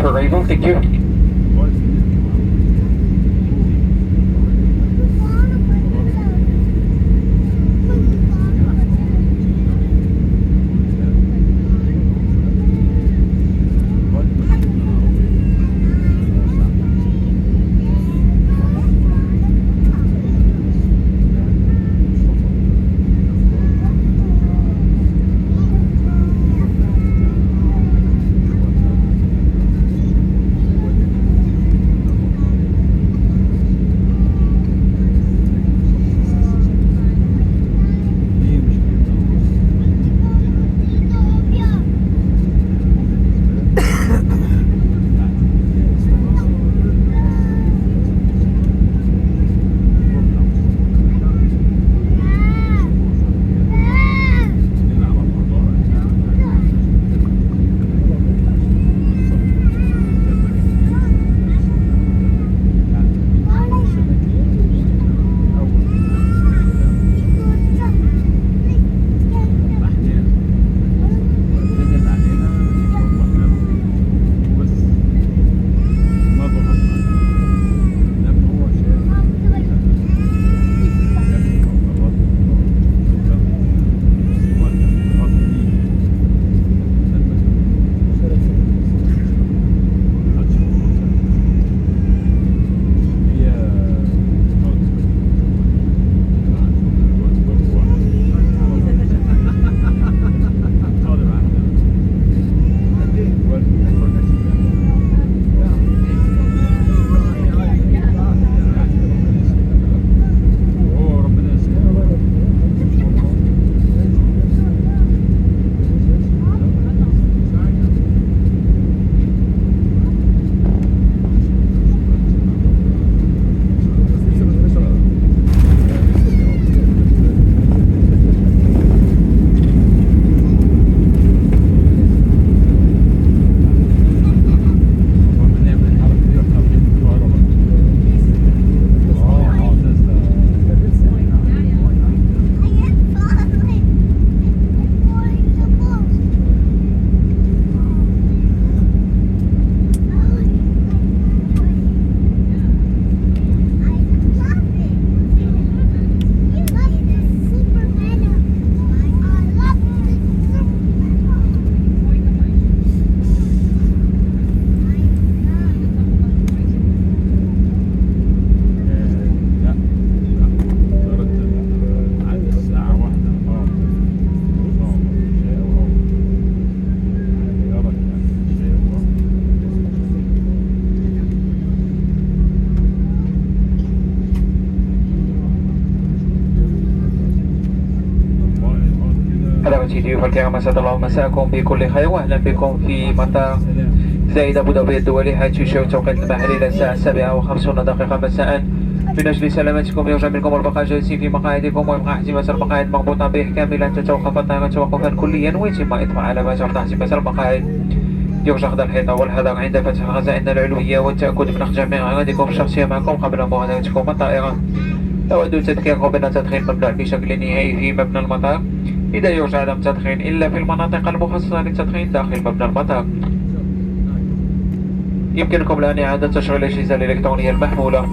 for arrival. Thank you. ضيوف الكرام، أسعد الله مساءكم بكل خير، وأهلا بكم في مطار زايد أبو ظبي الدولي، حيث يشير التوقيت المحلي إلى الساعة 7:50 مساء. من أجل سلامتكم يرجى منكم البقاء جالسين في مقاعدكم، ويبقى احتماس المقاعد مربوطة به كاملا. تتوقف الطائرة توقفا كليا، ويتم إطفاء علامات رفع احتماس المقاعد. يرجى أخذ الحيطة والحذر عند فتح الخزائن العلوية، والتأكد من جميع أغراضكم الشخصية معكم قبل مغادرتكم الطائرة. أود تذكيركم بأن التدخين ممنوع بشكل نهائي في مبنى المطار، إذا يرجى عدم التدخين إلا في المناطق المخصصة للتدخين داخل مبنى المطار. يمكنكم الآن إعادة تشغيل الأجهزة الإلكترونية المحمولة.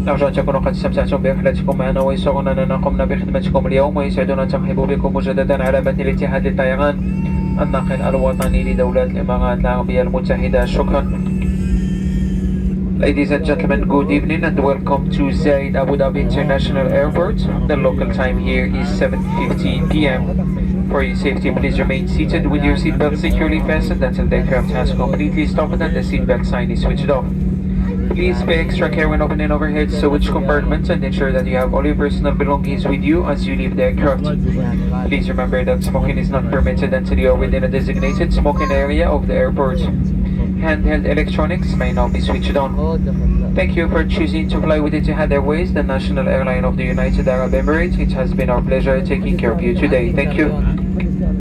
نرجو أن تكونوا قد استمتعتم برحلتكم معنا، ويسرنا أننا قمنا بخدمتكم اليوم، ويسعدنا الترحيب بكم مجددا على متن الاتحاد للطيران، الناقل الوطني لدولة الإمارات العربية المتحدة. شكرا. Ladies and gentlemen, good evening and welcome to Zayed Abu Dhabi International Airport. The local time here is 7:15 p.m. For your safety, please remain seated with your seatbelt securely fastened until the aircraft has completely stopped and the seatbelt sign is switched off. Please pay extra care when opening overhead sewage compartments and ensure that you have all your personal belongings with you as you leave the aircraft. Please remember that smoking is not permitted until you are within a designated smoking area of the airport. Handheld electronics may now be switched on. Thank you for choosing to fly with Etihad Airways, the national airline of the United Arab Emirates. It has been our pleasure taking care of you today. Thank you.